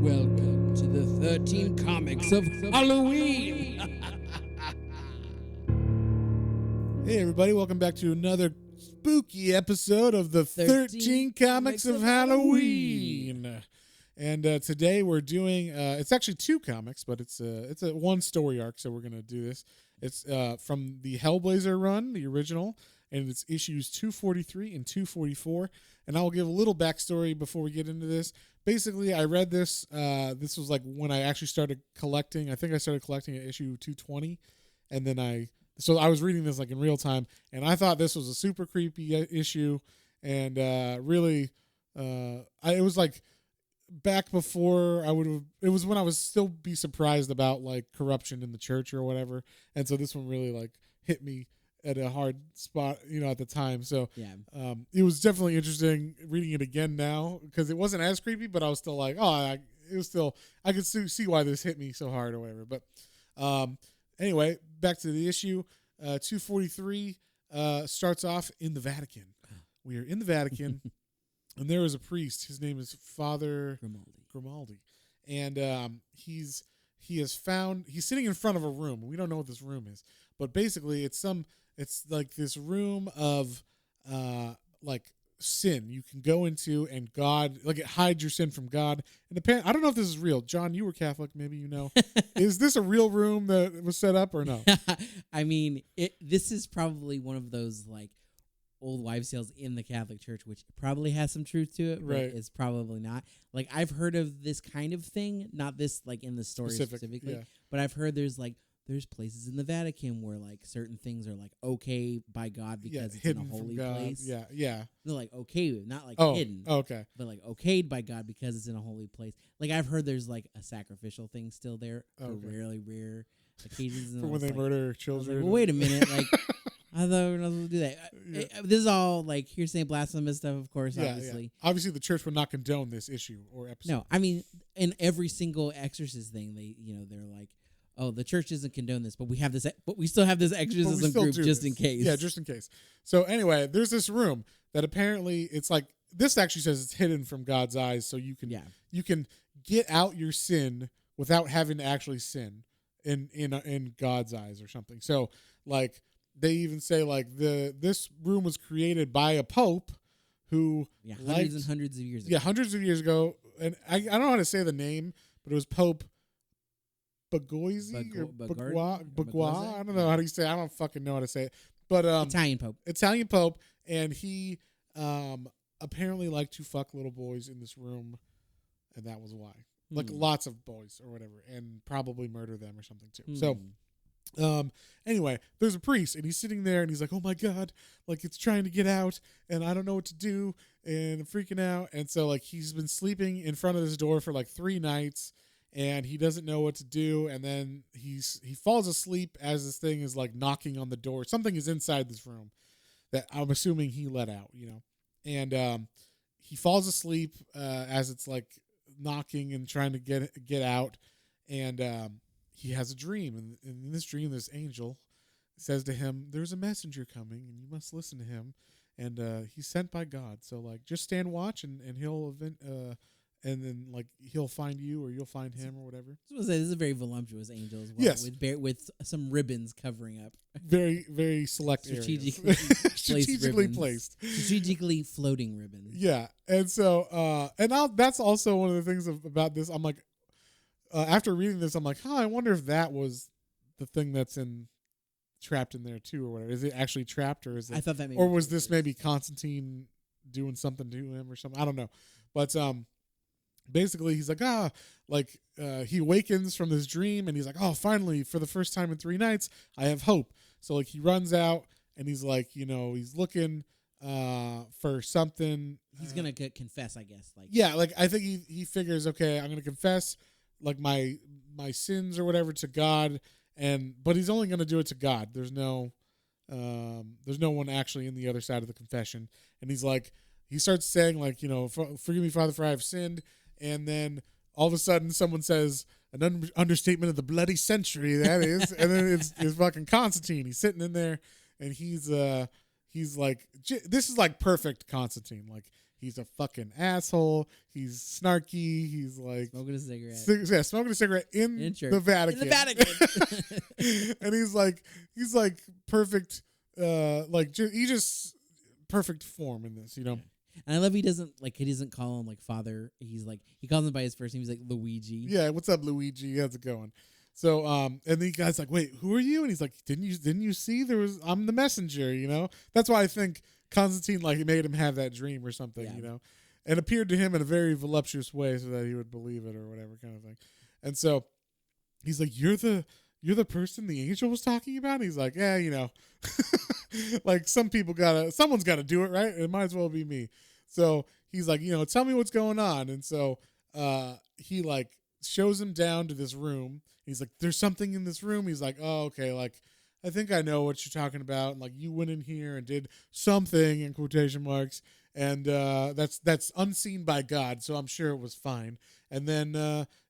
Welcome to the 13 comics of Halloween. Hey everybody, welcome back to another spooky episode of the 13 Comics of Halloween. And today we're doing, it's actually two comics, but it's a one story arc, so we're going to do this. It's from the Hellblazer run, the original, and it's issues 243 and 244. And I'll give a little backstory before we get into this. Basically, I read this. This was like when I actually started collecting. I think I started collecting at issue 220, and then so I was reading this like in real time, and I thought this was a super creepy issue, and really, it was like back before it was when I was still be surprised about like corruption in the church or whatever, and so this one really like hit me at a hard spot, at the time. So Yeah. It was definitely interesting reading it again now because it wasn't as creepy, but I was still like, I could see why this hit me so hard or whatever. But anyway, back to the issue. 243 starts off in the Vatican. We are in the Vatican, and there is a priest. His name is Father Grimaldi, and he's sitting in front of a room. We don't know what this room is, but basically it's like this room of like sin you can go into, and God, like, it hides your sin from God. And apparently, I don't know if this is real. John, you were Catholic, maybe you know. Is this a real room that was set up or no? I mean, this is probably one of those like old wives' tales in the Catholic Church, which probably has some truth to it, but Right. it's probably not. Like, I've heard of this kind of thing, not this like in the story specifically, yeah. but I've heard there's places in the Vatican where like certain things are like okay by God because it's in a holy place. Yeah. They're like okay, not like hidden. Okay. But like okayed by God because it's in a holy place. Like, I've heard there's like a sacrificial thing still there for really rare occasions. For when they murder children. Like, well, wait a minute, like I thought we were not supposed to do that. This is all like hearsay, blasphemous stuff, of course. Obviously, obviously, the church would not condone this issue or episode. No, I mean, in every single exorcist thing, they're like, oh, the church doesn't condone this, but we have this, but we still have this exorcism group just in case. Yeah, just in case. So anyway, there's this room that apparently it's like, this actually says it's hidden from God's eyes, so you can get out your sin without having to actually sin in God's eyes or something. So like they even say like this room was created by a pope who hundreds and hundreds of years ago. Yeah, hundreds of years ago, and I don't know how to say the name, but it was Pope Bagoisi or Bagua. I don't know how to say it. I don't fucking know how to say it. But Italian Pope, and he apparently liked to fuck little boys in this room, and that was why. Like lots of boys or whatever, and probably murder them or something too. So anyway, there's a priest, and he's sitting there, and he's like, oh my God, like it's trying to get out, and I don't know what to do, and I'm freaking out. And so like he's been sleeping in front of this door for like 3 nights, and he doesn't know what to do. And then he falls asleep as this thing is like knocking on the door. Something is inside this room that I'm assuming he let out, and he falls asleep as it's like knocking and trying to get out. And he has a dream, and in this dream, this angel says to him, "There's a messenger coming, and you must listen to him. And he's sent by God. So like, just stand watch, and he'll and then like he'll find you, or you'll find him, or whatever." I was gonna say, this is a very voluptuous angel as well. Yes, with some ribbons covering up. Very very select strategically placed, strategically floating ribbons. Yeah, and so that's also one of the things about this. I'm like. After reading this, I'm like, I wonder if that was the thing that's trapped in there too, or whatever. Is it actually trapped, or is it? I thought that, or was this maybe Constantine doing something to him or something? I don't know, but basically he's like, he awakens from this dream, and he's like, finally, for the first time in 3 nights, I have hope. So like he runs out, and he's like, he's looking for something. He's gonna confess, I guess. Like, yeah, like I think he figures, okay, I'm gonna confess like my sins or whatever to God, but he's only going to do it to God. There's no one actually in the other side of the confession. And he's like, he starts saying like, forgive me, Father, for I have sinned. And then all of a sudden someone says an understatement of the bloody century, that is. And then it's fucking Constantine. He's sitting in there, and he's like, this is like perfect Constantine. Like he's a fucking asshole. He's snarky. He's like smoking a cigarette. Smoking a cigarette in the Vatican. In the Vatican. And he's like perfect. He just perfect form in this, you know. Yeah. And I love he doesn't call him like father. He calls him by his first name. He's like Luigi. Yeah, what's up, Luigi? How's it going? So, and the guy's like, wait, who are you? And he's like, didn't you see I'm the messenger, you know? That's why I think Constantine, like, made him have that dream or something, you know? And appeared to him in a very voluptuous way so that he would believe it or whatever kind of thing. And so he's like, you're the person the angel was talking about? And he's like, yeah, you know, like someone's gotta do it, right? It might as well be me. So he's like, you know, tell me what's going on. And so, he like shows him down to this room. He's like, there's something in this room. He's like, oh, okay. Like, I think I know what you're talking about. And like, you went in here and did something in quotation marks. And, that's unseen by God. So I'm sure it was fine. And then,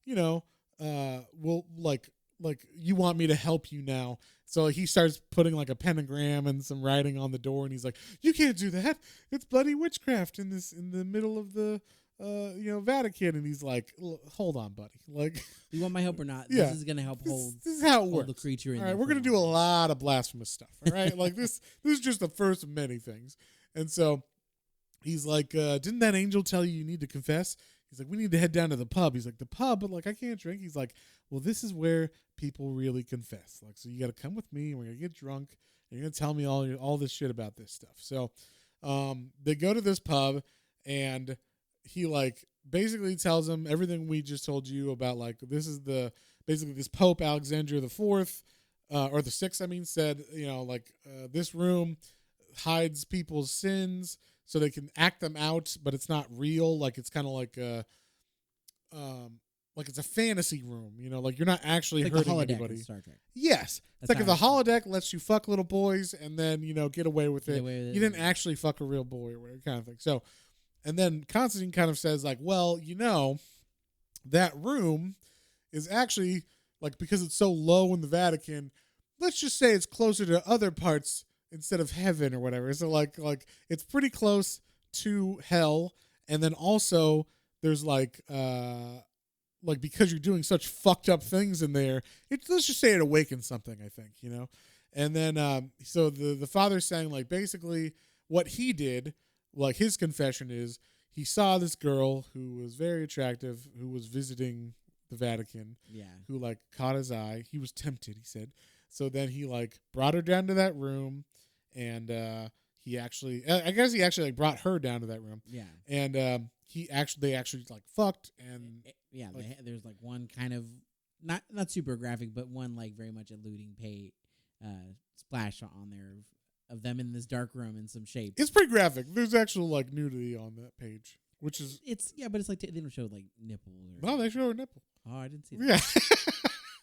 we'll like you want me to help you now. So he starts putting like a pentagram and some writing on the door. And he's like, you can't do that. It's bloody witchcraft in the middle of the, Vatican. And he's like, hold on, buddy. Like, you want my help or not? Yeah. This is going to help this is how it works. The creature in all right, we're going to do a lot of blasphemous stuff. All right. Like this is just the first of many things. And so he's like, didn't that angel tell you need to confess? He's like, we need to head down to the pub. He's like, the pub? But like, I can't drink. He's like, well, this is where people really confess. Like, so you got to come with me and we're going to get drunk and you're going to tell me all this shit about this stuff. So, they go to this pub and he like basically tells him everything we just told you about. Like, this is this Pope Alexander the Fourth, or the Sixth, I mean, said, you know, like, this room hides people's sins so they can act them out, but it's not real. Like, it's kind of like like it's a fantasy room, you know, like you're not actually like hurting the holodeck anybody. In Star Trek. Yes. It's like if the holodeck lets you fuck little boys and then, you know, get away with it. You didn't actually fuck a real boy or whatever kind of thing. So, and then Constantine kind of says like, well, you know, that room is actually like, because it's so low in the Vatican, let's just say it's closer to other parts instead of heaven or whatever. So like it's pretty close to hell. And then also there's like because you're doing such fucked up things in there, let's just say it awakens something, I think, you know? And then, so the father's saying like, basically what he did, like his confession is he saw this girl who was very attractive, who was visiting the Vatican, who like caught his eye. He was tempted, he said. So then he like brought her down to that room and, he actually like brought her down to that room. Yeah. And, they actually like fucked and there's like one kind of not super graphic, but one like very much alluding splash on there of them in this dark room in some shape. It's pretty graphic. There's actual like nudity on that page, which is but it's like they don't show like nipple. No, they show a nipple. Oh, I didn't see that.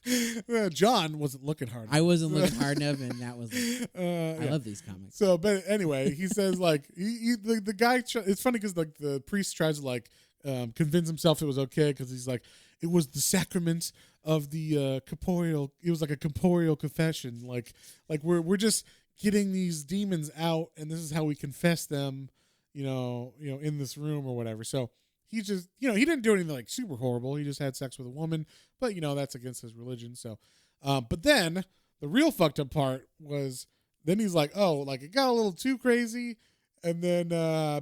Yeah. John wasn't looking hard enough. I wasn't looking hard enough, and that was like, I love these comics. So, but anyway, he says like the guy. It's funny because like the priest tries to like convince himself it was okay because he's like, it was the sacrament of the corporeal. It was like a corporeal confession. Like we're just getting these demons out, and this is how we confess them. You know, in this room or whatever. So. He just, he didn't do anything like super horrible. He just had sex with a woman, but that's against his religion. So, but then the real fucked up part was then he's like, oh, like it got a little too crazy. And then,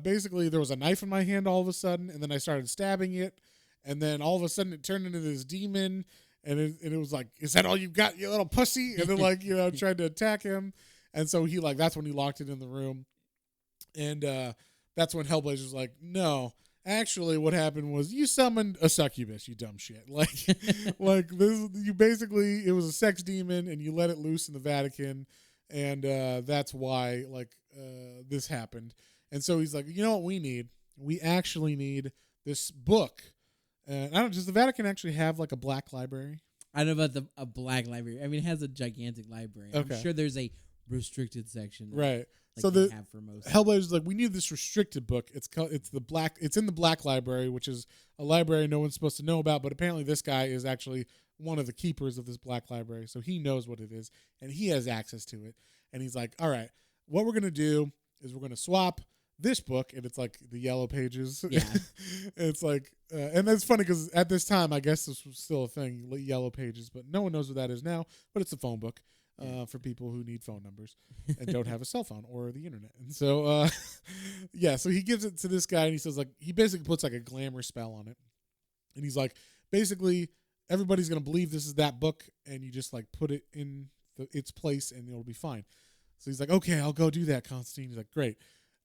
basically there was a knife in my hand all of a sudden. And then I started stabbing it. And then all of a sudden it turned into this demon. And it was like, is that all you got, you little pussy? And then like, tried to attack him. And so he like, that's when he locked it in the room. And, that's when Hellblazer was like, no. Actually, what happened was you summoned a succubus, you dumb shit. Like this, it was a sex demon, and you let it loose in the Vatican, and that's why this happened. And so he's like, you know what we need? We actually need this book. Does the Vatican actually have like a black library? I don't know about a black library. I mean, it has a gigantic library. Okay. I'm sure there's a restricted section, right? So the Hellblazer's like, we need this restricted book. It's in the black library, which is a library no one's supposed to know about. But apparently, this guy is actually one of the keepers of this black library, so he knows what it is and he has access to it. And he's like, all right, what we're gonna do is we're gonna swap this book, and it's like the yellow pages. Yeah. It's like, and that's funny because at this time, I guess this was still a thing, yellow pages, but no one knows what that is now. But it's a phone book for people who need phone numbers and don't have a cell phone or the internet. And so, so he gives it to this guy, and he says, like, he basically puts like a glamour spell on it, and he's like, basically, everybody's gonna believe this is that book, and you just like put it in its place, and it'll be fine. So he's like, okay, I'll go do that, Constantine. He's like, great.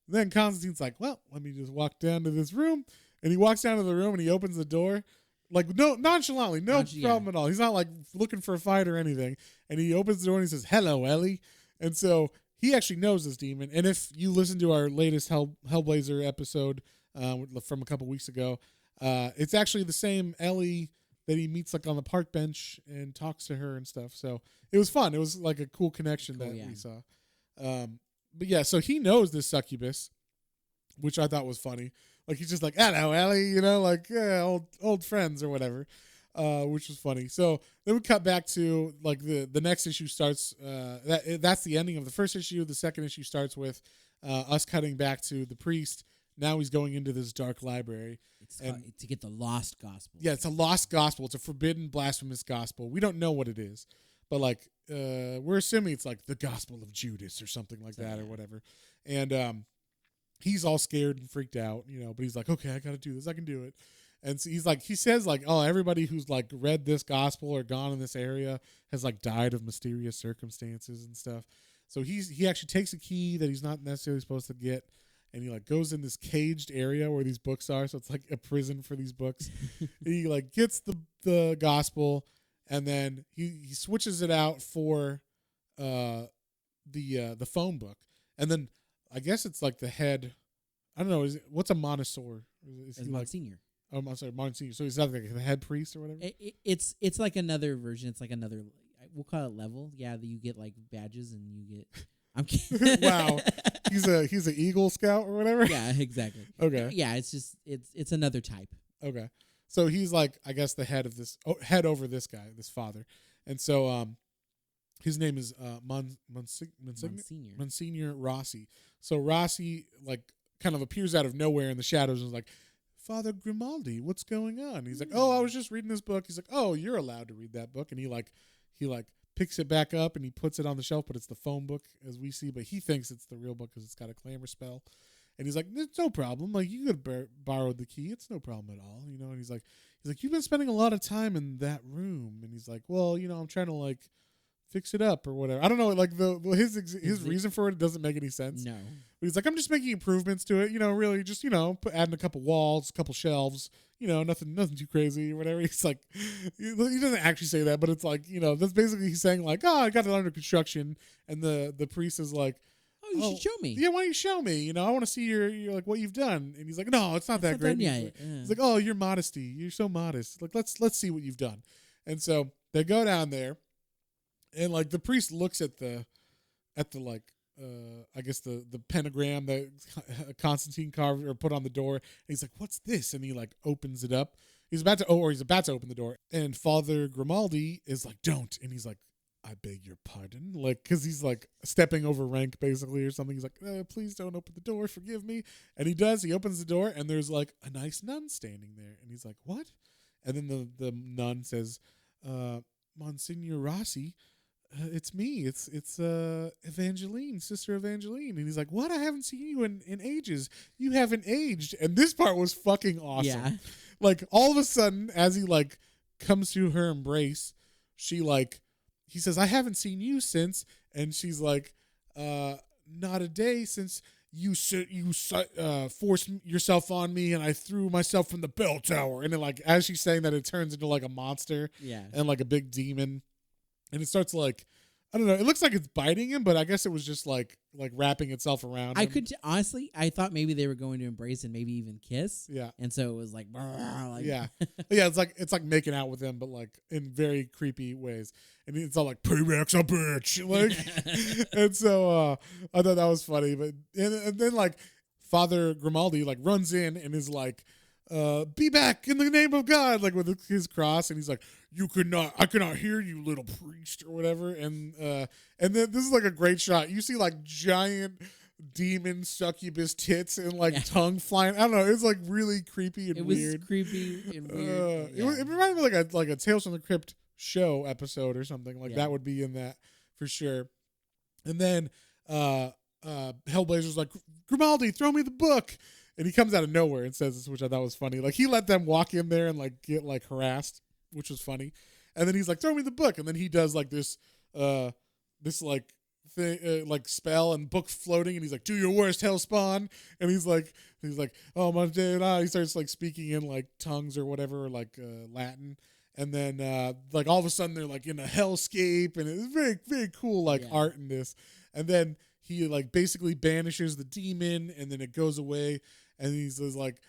Then Constantine's like, well, let me just walk down to this room. And he walks down to the room and he opens the door. Like, no, nonchalantly, no problem at all. He's not like looking for a fight or anything. And he opens the door and he says, hello, Ellie. And so he actually knows this demon. And if you listen to our latest Hellblazer episode from a couple weeks ago, it's actually the same Ellie that he meets like on the park bench and talks to her and stuff. So it was fun. It was like a cool connection we saw. But yeah, so he knows this succubus, which I thought was funny. Like, he's just like, hello, Ellie, like, yeah, old friends or whatever, which was funny. So then we cut back to, like, the next issue starts, that's the ending of the first issue. The second issue starts with us cutting back to the priest. Now he's going into this dark library. To get the lost gospel. Yeah, it's a lost gospel. It's a forbidden, blasphemous gospel. We don't know what it is. But, like, we're assuming it's, like, the Gospel of Judas or something like that or whatever. And he's all scared and freaked out, but he's like, okay, I got to do this. I can do it. And so he says, like, oh, everybody who's, like, read this gospel or gone in this area has, like, died of mysterious circumstances and stuff. So he actually takes a key that he's not necessarily supposed to get, and he, like, goes in this caged area where these books are. So it's, like, a prison for these books. He, like, gets the gospel. And then he switches it out for the phone book. And then I guess it's like the head. I don't know. What's a monosaur? Is he Monsignor. Like, I'm sorry, Monsignor. So he's not like the head priest or whatever? It's like another version. It's like another, we'll call it level. Yeah, that you get like badges and you get. I'm kidding. Wow. He's an Eagle Scout or whatever? Yeah, exactly. Okay. Yeah, it's another type. Okay. So he's like, I guess, the head of this, head over this guy, this father. And so his name is Monsignor Rossi. So Rossi, like, kind of appears out of nowhere in the shadows and is like, Father Grimaldi, what's going on? He's like, oh, I was just reading this book. He's like, oh, you're allowed to read that book. And he picks it back up and he puts it on the shelf, but it's the phone book as we see. But he thinks it's the real book because it's got a glamour spell. And he's like, it's no problem. Like, you could borrow the key. It's no problem at all. And he's like, you've been spending a lot of time in that room. And he's like, well, I'm trying to, like, fix it up or whatever. I don't know. Like, his reason for it doesn't make any sense. No. But he's like, I'm just making improvements to it. Really just, adding a couple walls, a couple shelves, nothing too crazy or whatever. He's like, he doesn't actually say that, but it's like, that's basically he's saying like, oh, I got it under construction. And the priest is like, you should show me. Yeah, why don't you show me? I want to see your like what you've done. And he's like, no, it's not that great. He's like, oh, your modesty. You're so modest. Like, let's see what you've done. And so they go down there, and like the priest looks at the like I guess the pentagram that Constantine carved or put on the door. And he's like, what's this? And he like opens it up. He's about to open the door. And Father Grimaldi is like, don't. And he's like, I beg your pardon, like, because he's like stepping over rank basically or something. He's like, please don't open the door, forgive me. And he does. He opens the door, and there's like a nice nun standing there, and he's like, what? And then the nun says, Monsignor Rossi, it's me. It's Evangeline, Sister Evangeline. And he's like, what? I haven't seen you in ages. You haven't aged. And this part was fucking awesome. Yeah. Like, all of a sudden, as he like comes to her embrace, she like. He says, I haven't seen you since. And she's like, not a day since you forced yourself on me and I threw myself from the bell tower. And then, like, as she's saying that, it turns into like a monster and like a big demon. And it starts like, I don't know. It looks like it's biting him, but I guess it was just like wrapping itself around him. Honestly, I thought maybe they were going to embrace and maybe even kiss. Yeah. And so it was like, yeah. Yeah, it's like making out with him, but like in very creepy ways. And it's all like, payback's a bitch. Like, and so I thought that was funny. But and then like Father Grimaldi like runs in and is like, be back in the name of God, like with his cross, and he's like, I cannot hear you, little priest, or whatever. And then this is like a great shot. You see like giant demon succubus tits and like tongue flying. I don't know. It was like really creepy and weird. It was creepy and weird. It reminded me like a Tales from the Crypt show episode or something like that would be in that for sure. And then Hellblazer's like, Grimaldi, throw me the book. And he comes out of nowhere and says this, which I thought was funny. Like he let them walk in there and like get like harassed, which was funny. And then he's like, throw me the book. And then he does like this like thing, like spell and book floating. And he's like, do your worst, Hellspawn. And he's like, oh my God. He starts like speaking in like tongues or whatever, like Latin. And then like all of a sudden they're like in a hellscape. And it's very, very cool like art in this. And then he like basically banishes the demon and then it goes away. And he says like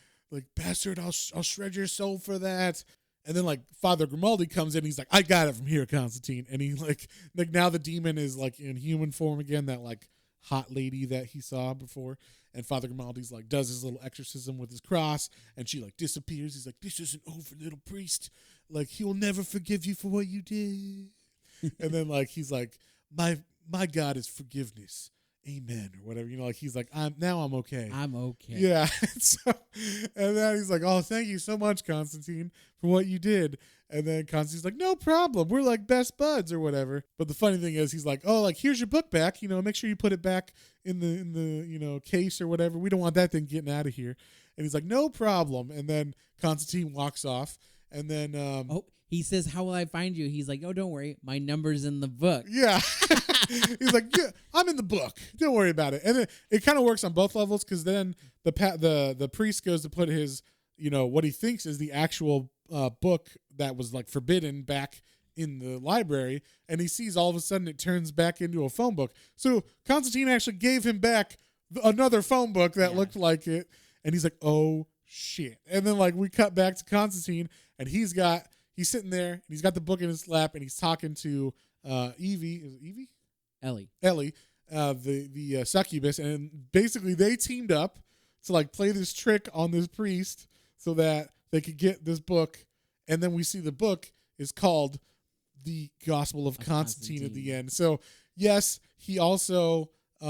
bastard, I'll shred your soul for that. And then like Father Grimaldi comes in. He's like, I got it from here, Constantine. And he like now the demon is like in human form again, that like hot lady that he saw before. And Father Grimaldi's like does his little exorcism with his cross, and she like disappears. He's like, this isn't over, little priest. Like he will never forgive you for what you did. And then like he's like, my God is forgiveness. Amen, or whatever, like he's like, I'm okay. I'm okay. Yeah. And then he's like, oh, thank you so much, Constantine, for what you did. And then Constantine's like, no problem. We're like best buds or whatever. But the funny thing is, he's like, oh, like here's your book back. Make sure you put it back in the case or whatever. We don't want that thing getting out of here. And he's like, no problem. And then Constantine walks off. And then he says, how will I find you? He's like, oh, don't worry, my number's in the book. Yeah. He's like, yeah, I'm in the book. Don't worry about it. And it kind of works on both levels, because then the priest goes to put his, what he thinks is the actual book that was like forbidden back in the library, and he sees all of a sudden it turns back into a phone book. So Constantine actually gave him back another phone book that looked like it, and he's like, oh shit. And then like we cut back to Constantine, and he's sitting there and he's got the book in his lap, and he's talking to Evie. Is it Evie? Ellie, the succubus, and basically they teamed up to like play this trick on this priest so that they could get this book. And then we see the book is called The Gospel of Constantine at the end. So yes, he also it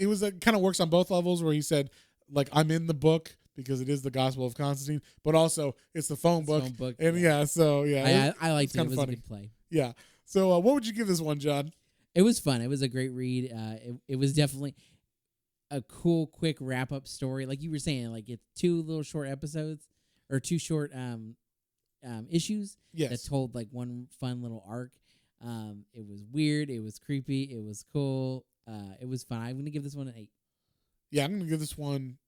was kind of works on both levels, where he said like, I'm in the book because it is the Gospel of Constantine, but also it's the phone book. And I liked it. It was funny. A good play. Yeah. So what would you give this one, John? It was fun. It was a great read. It was definitely a cool, quick wrap-up story. Like you were saying, like it's two little short episodes or two short issues that told like one fun little arc. It was weird. It was creepy. It was cool. It was fun. I'm going to give this one an 8. Yeah, I'm going to give this one...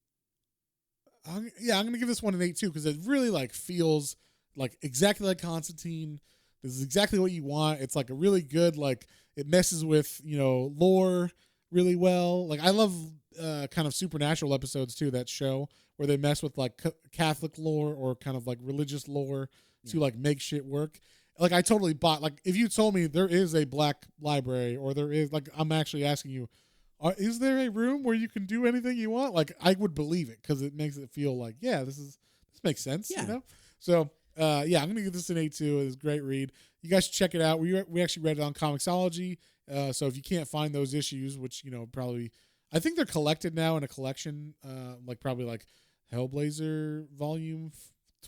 I'm going to give this one an 8 too, because it really like feels like exactly like Constantine. This is exactly what you want. It's like a really good, like it messes with, lore really well. Like I love kind of supernatural episodes too, that show where they mess with like Catholic lore or kind of like religious lore to like make shit work. Like I totally bought, like if you told me there is a black library, or there is, like I'm actually asking you, is there a room where you can do anything you want? Like I would believe it, because it makes it feel like, this makes sense, So I'm going to give this an 8 too. It was a great read. You guys should check it out. We actually read it on Comixology. So if you can't find those issues, which, probably, I think they're collected now in a collection, like probably like Hellblazer volume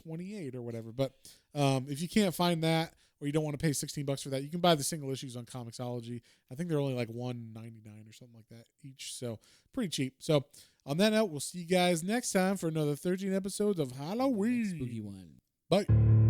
28 or whatever. But if you can't find that, or you don't want to pay $16 for that, you can buy the single issues on Comixology. I think they're only like $1.99 or something like that each. So pretty cheap. So on that note, we'll see you guys next time for another 13 episodes of Halloween. Spooky one. Bye.